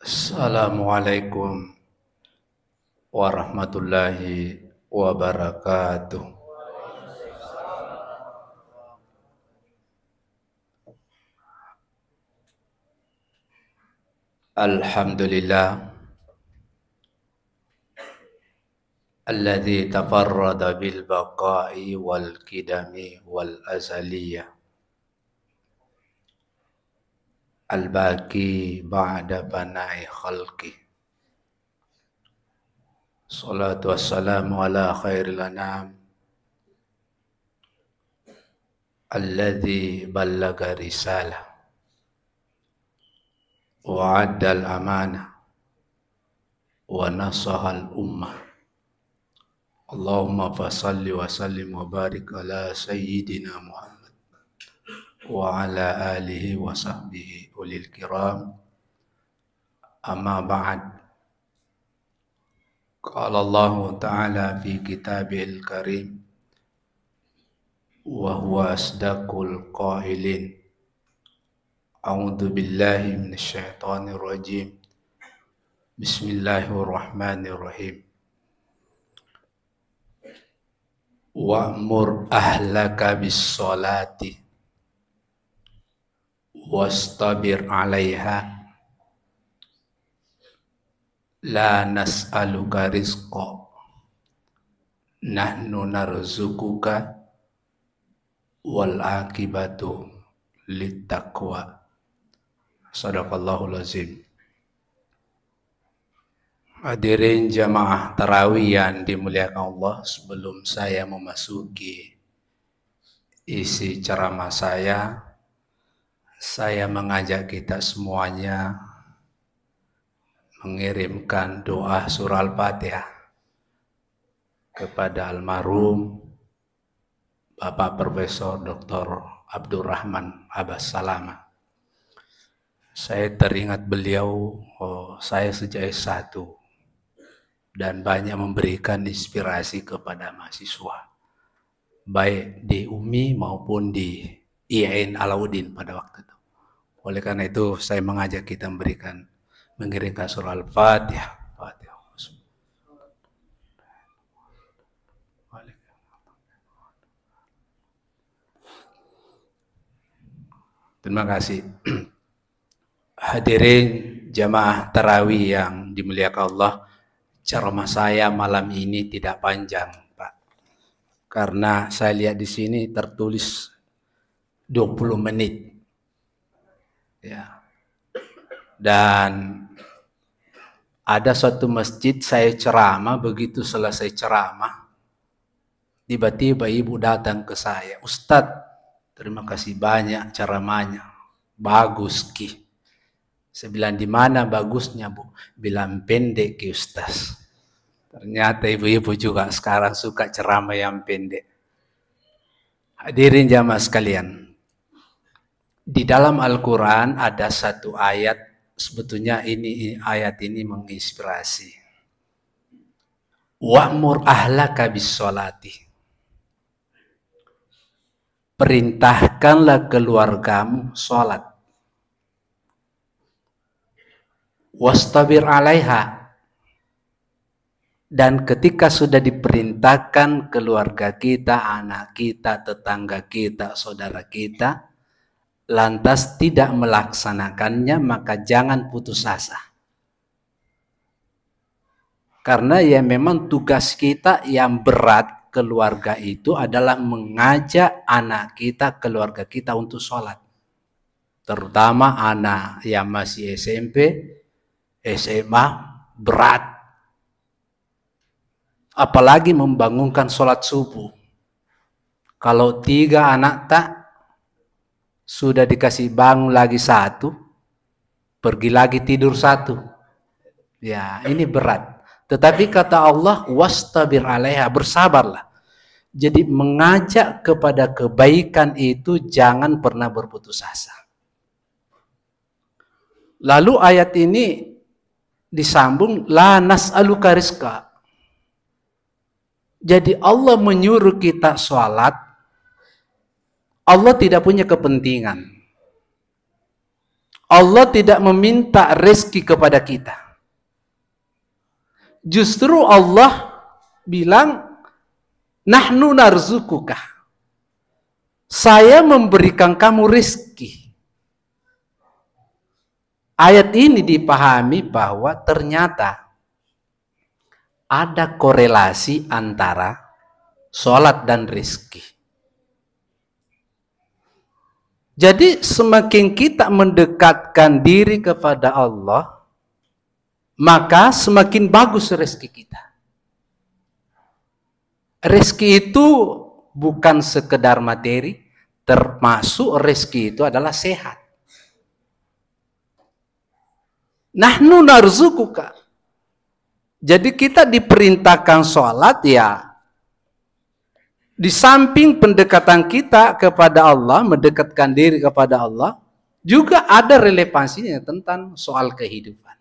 Assalamualaikum warahmatullahi wabarakatuh. Alhamdulillah alladzi tafarrada bil baqa'i wal qidami wal azaliyah al baqi ba'da bana'i khalqi. Salatu wassalamu ala khairil anam alladzi ballaga risalah wa addal amanah wa nasahal ummah. Allahumma fasalli wa sallim wa barik ala sayyidina Muhammad wa ala alihi wa sahbihi ulil kiram. Amma ba'd. Qala Allah Ta'ala fi kitabihil karim wa huwa asdaqul qailin. A'udzu billahi minasy syaithanir rajim. Bismillahirrahmanirrahim. Wa'mur ahlaka bis salati wastabir 'alaiha la nas'aluka rizqa nahnu narzuquka wal akibatu littaqwa. Shadaqallahul azim. Hadirin jamaah tarawih yang dimuliakan Allah, sebelum saya memasuki isi ceramah saya mengajak kita semuanya mengirimkan doa surah Al-Fatihah kepada almarhum Bapak Profesor Dr. Abdurrahman Abbas Salama. Saya teringat beliau, saya sejak S1 dan banyak memberikan inspirasi kepada mahasiswa, baik di UMI maupun di IAIN Alauddin pada waktu itu. Oleh karena itu saya mengajak kita mengirimkan surah Al-Fatihah. Terima kasih. Hadirin jamaah tarawih yang dimuliakan Allah, ceramah saya malam ini tidak panjang, Pak. Karena saya lihat di sini tertulis 20 menit. Ya. Dan ada suatu masjid saya ceramah, begitu selesai ceramah, tiba-tiba ibu datang ke saya, "Ustadz, terima kasih banyak ceramahnya. Bagus, Ki." Saya bilang, "Di mana bagusnya, Bu?" Bilang, "Pendek, Ki Ustaz." Ternyata ibu-ibu juga sekarang suka ceramah yang pendek. Hadirin jamaah sekalian, di dalam Al-Quran ada satu ayat, sebetulnya ayat ini menginspirasi. Wa'mur ahlaka bis sholati. Perintahkanlah keluargamu sholat. Wastabir 'alaiha. Dan ketika sudah diperintahkan keluarga kita, anak kita, tetangga kita, saudara kita, lantas tidak melaksanakannya, maka jangan putus asa. Karena ya memang tugas kita yang berat keluarga itu adalah mengajak anak kita, keluarga kita untuk sholat. Terutama anak yang masih SMP, SMA, berat. Apalagi membangunkan sholat subuh. Kalau 3 anak tak, sudah dikasih bangun lagi 1, pergi lagi tidur 1. Ya, ini berat. Tetapi kata Allah, wastabir 'alaiha, bersabarlah. Jadi mengajak kepada kebaikan itu jangan pernah berputus asa. Lalu ayat ini disambung, la nas'aluka rizqa. Jadi Allah menyuruh kita sholat, Allah tidak punya kepentingan. Allah tidak meminta rezeki kepada kita. Justru Allah bilang, nahnu narzukuka. Saya memberikan kamu rezeki. Ayat ini dipahami bahwa ternyata ada korelasi antara sholat dan rezeki. Jadi semakin kita mendekatkan diri kepada Allah, maka semakin bagus rezeki kita. Rezeki itu bukan sekedar materi, termasuk rezeki itu adalah sehat. Nahnu narzukuka. Jadi kita diperintahkan sholat ya, di samping pendekatan kita kepada Allah, mendekatkan diri kepada Allah, juga ada relevansinya tentang soal kehidupan.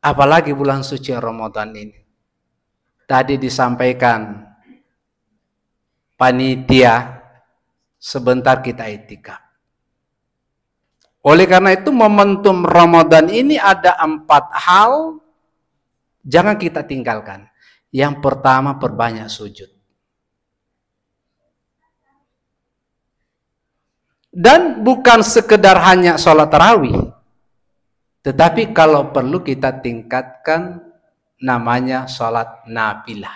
Apalagi bulan suci Ramadan ini. Tadi disampaikan panitia, sebentar kita itikaf. Oleh karena itu momentum Ramadan ini ada 4 hal, jangan kita tinggalkan. Yang pertama, perbanyak sujud. Dan bukan sekedar hanya sholat tarawih, tetapi kalau perlu kita tingkatkan namanya sholat nafilah,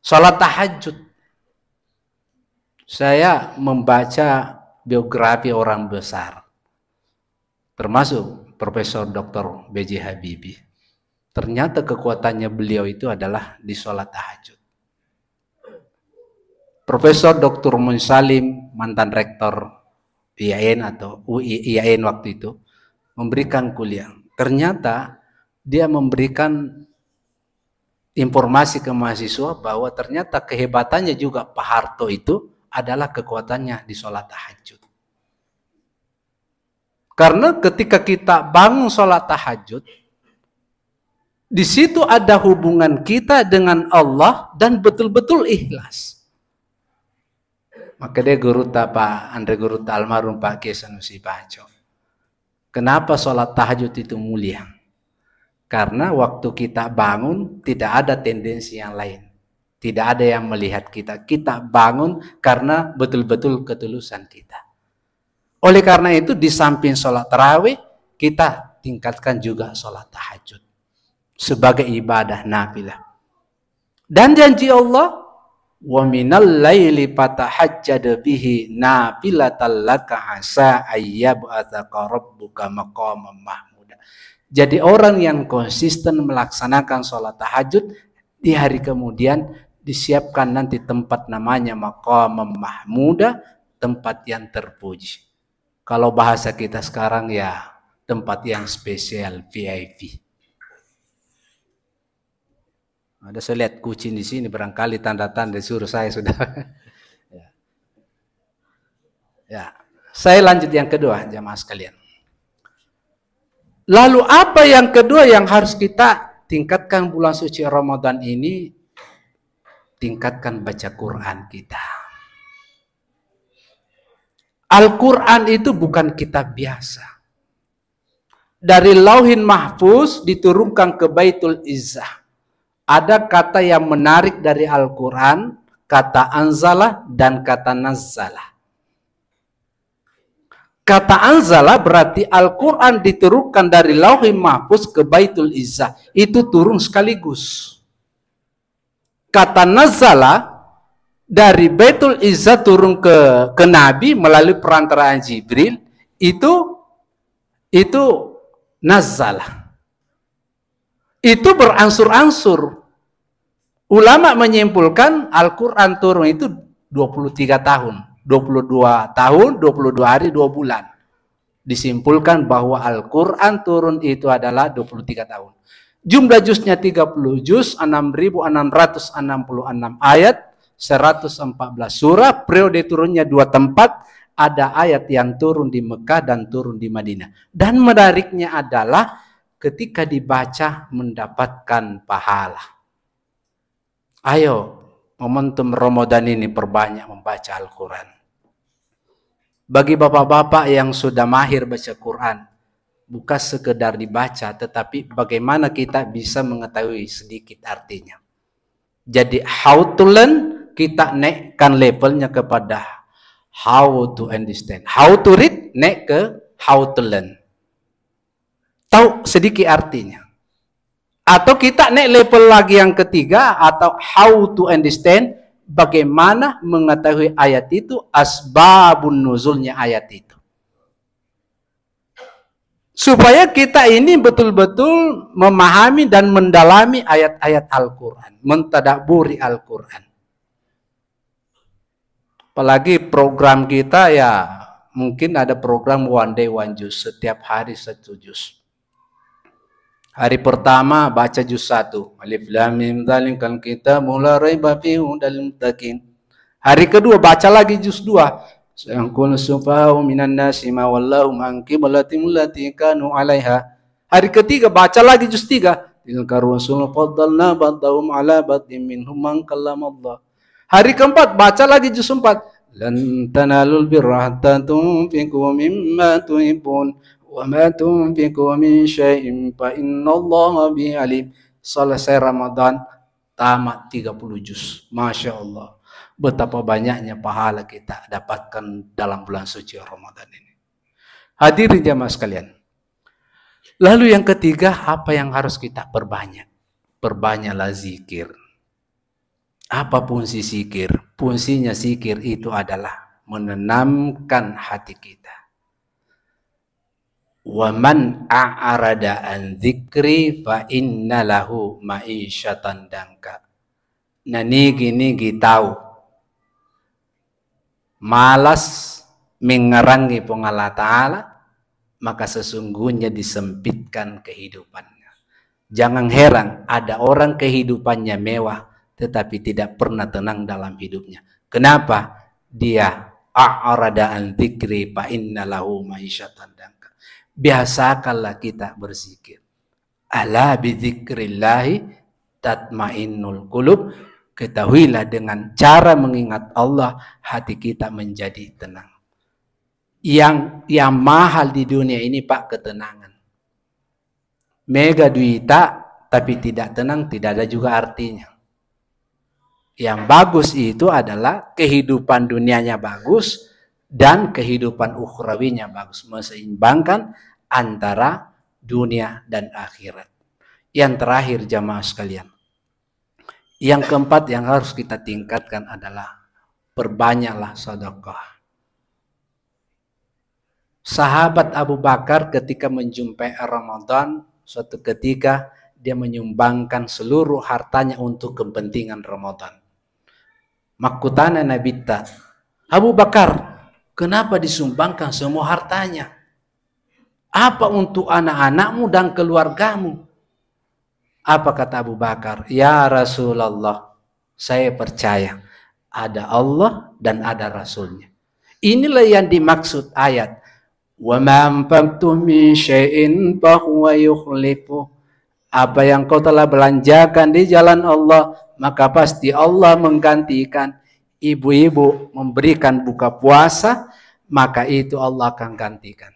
sholat tahajud. Saya membaca biografi orang besar, termasuk Profesor Dr. B.J. Habibie. Ternyata kekuatannya beliau itu adalah di sholat tahajud. Profesor Dr. Munsalim, mantan rektor IAIN atau IAIN waktu itu, memberikan kuliah. Ternyata dia memberikan informasi ke mahasiswa bahwa ternyata kehebatannya juga Pak Harto itu adalah kekuatannya di sholat tahajud. Karena ketika kita bangun sholat tahajud, di situ ada hubungan kita dengan Allah dan betul-betul ikhlas. Maka dia guru Pak Andre Guru almarhum Pak Kiai Sanusi Baco. Kenapa sholat tahajud itu mulia? Karena waktu kita bangun tidak ada tendensi yang lain. Tidak ada yang melihat kita. Kita bangun karena betul-betul ketulusan kita. Oleh karena itu di samping sholat tarawih, kita tingkatkan juga sholat tahajud sebagai ibadah nafilah. Dan janji Allah, wa minal laili fatahajjad bihi nafilatan laka asa ayyab'atsaka rabbuka maqaman mahmuda. Jadi orang yang konsisten melaksanakan sholat tahajud, di hari kemudian disiapkan nanti tempat namanya maqaman mahmuda, tempat yang terpuji. Kalau bahasa kita sekarang ya tempat yang spesial, VIP. Ada saya lihat kucing di sini, barangkali tanda-tanda disuruh saya sudah. Ya, saya lanjut yang kedua, jamaah sekalian. Lalu apa yang kedua yang harus kita tingkatkan bulan suci Ramadan ini? Tingkatkan baca Quran kita. Al-Quran itu bukan kitab biasa. Dari Lauhin Mahfuz diturunkan ke Baitul Izzah. Ada kata yang menarik dari Al-Quran, kata anzalah dan kata nazzalah. Kata anzalah berarti Al-Quran diturunkan dari Lauhin Mahfuz ke Baitul Izzah. Itu turun sekaligus. Kata nazzalah dari Baitul Izzah turun ke Nabi melalui perantaraan Jibril. Itu nazzalah. Itu beransur-ansur. Ulama menyimpulkan Al-Quran turun itu 23 tahun. 22 tahun, 22 hari, 2 bulan. Disimpulkan bahwa Al-Quran turun itu adalah 23 tahun. Jumlah juznya 30 juz, 6.666 ayat, 114 surah, periode turunnya 2 tempat, ada ayat yang turun di Mekah dan turun di Madinah. Dan menariknya adalah ketika dibaca mendapatkan pahala. Ayo, momentum Ramadan ini perbanyak membaca Al-Quran. Bagi bapak-bapak yang sudah mahir baca Quran, bukan sekedar dibaca, tetapi bagaimana kita bisa mengetahui sedikit artinya. Jadi how to learn, kita naikkan levelnya kepada how to understand. How to read, naik ke how to learn. Tahu sedikit artinya. Atau kita naik level lagi yang ketiga, atau how to understand, bagaimana mengetahui ayat itu, asbabun nuzulnya ayat itu. Supaya kita ini betul-betul memahami dan mendalami ayat-ayat Al-Quran, mentadaburi Al-Quran. Apalagi program kita ya, mungkin ada program one day one juz, setiap hari 1 juz. Hari pertama baca juz 1. Alif lam mim dzalikal kitabul la raiba fihi hudal muttaqin. Hari kedua baca lagi juz 2. Sayaqulu sufaha'u minan nasi ma wallahu an qiblatihim allati kanu 'alaiha. Hari ketiga baca lagi juz 3. Tilka rusul faddalna ba'dahum 'ala ba'din minhum man kallamallah. Hari keempat baca lagi juz 4. Lan tanalul birra hatta tunfiqu mimma tuhibbun. Wa ma tunfiqu min syai'in fa innallaha bihi alim. Selesai Ramadan tamat 30 juz. Masya Allah. Betapa banyaknya pahala kita dapatkan dalam bulan suci Ramadan ini. Hadirin jamaah sekalian. Lalu yang ketiga, apa yang harus kita perbanyak? Perbanyaklah zikir. Apa fungsi zikir? Fungsinya zikir itu adalah menenangkan hati kita. Wa man a'rada an dzikri fa inna lahu ma'isyatan dangka. Nah nigi tahu malas mengerangi Allah Ta'ala, maka sesungguhnya disempitkan kehidupannya. Jangan heran ada orang kehidupannya mewah tetapi tidak pernah tenang dalam hidupnya. Kenapa? Dia a'rada an dzikri fa inna lahu ma'isyatan dangka. Biasakanlah kita berzikir. Ala bidzikrillahi tatmainnul qulub. Ketahuilah dengan cara mengingat Allah, hati kita menjadi tenang. Yang mahal di dunia ini Pak, ketenangan. Mega duita tapi tidak tenang, tidak ada juga artinya. Yang bagus itu adalah kehidupan dunianya bagus dan kehidupan ukhrawinya bagus, meseimbangkan antara dunia dan akhirat. Yang terakhir jamaah sekalian, yang keempat yang harus kita tingkatkan adalah perbanyaklah sedekah. Sahabat Abu Bakar ketika menjumpai Ramadan, suatu ketika dia menyumbangkan seluruh hartanya untuk kepentingan Ramadan. Makutana nabita, Abu Bakar, kenapa disumbangkan semua hartanya? Apa untuk anak-anakmu dan keluargamu? Apa kata Abu Bakar? Ya Rasulullah, saya percaya ada Allah dan ada Rasulnya. Inilah yang dimaksud ayat. Wa ma anfaqtum min syai'in fa huwa yukhlifu. Apa yang kau telah belanjakan di jalan Allah, maka pasti Allah menggantikan. Ibu-ibu memberikan buka puasa, maka itu Allah akan gantikan.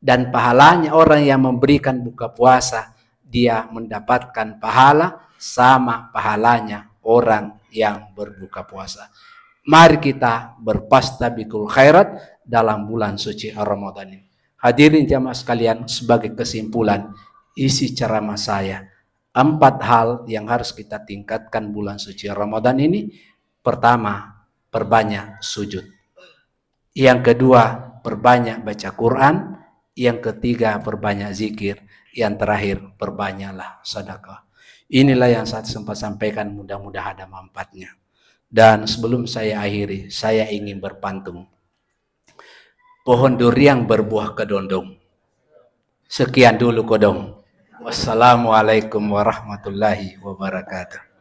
Dan pahalanya orang yang memberikan buka puasa, dia mendapatkan pahala sama pahalanya orang yang berbuka puasa. Mari kita berpastabikul khairat dalam bulan suci Ramadan ini. Hadirin jamaah sekalian, sebagai kesimpulan isi ceramah saya, 4 hal yang harus kita tingkatkan bulan suci Ramadan ini. Pertama, perbanyak sujud. Yang kedua, perbanyak baca Quran. Yang ketiga, perbanyak zikir. Yang terakhir, perbanyaklah sedekah. Inilah yang saya sempat sampaikan, mudah-mudahan ada manfaatnya. Dan sebelum saya akhiri, saya ingin berpantun. Pohon durian berbuah kedondong. Sekian dulu kodong. Wassalamualaikum warahmatullahi wabarakatuh.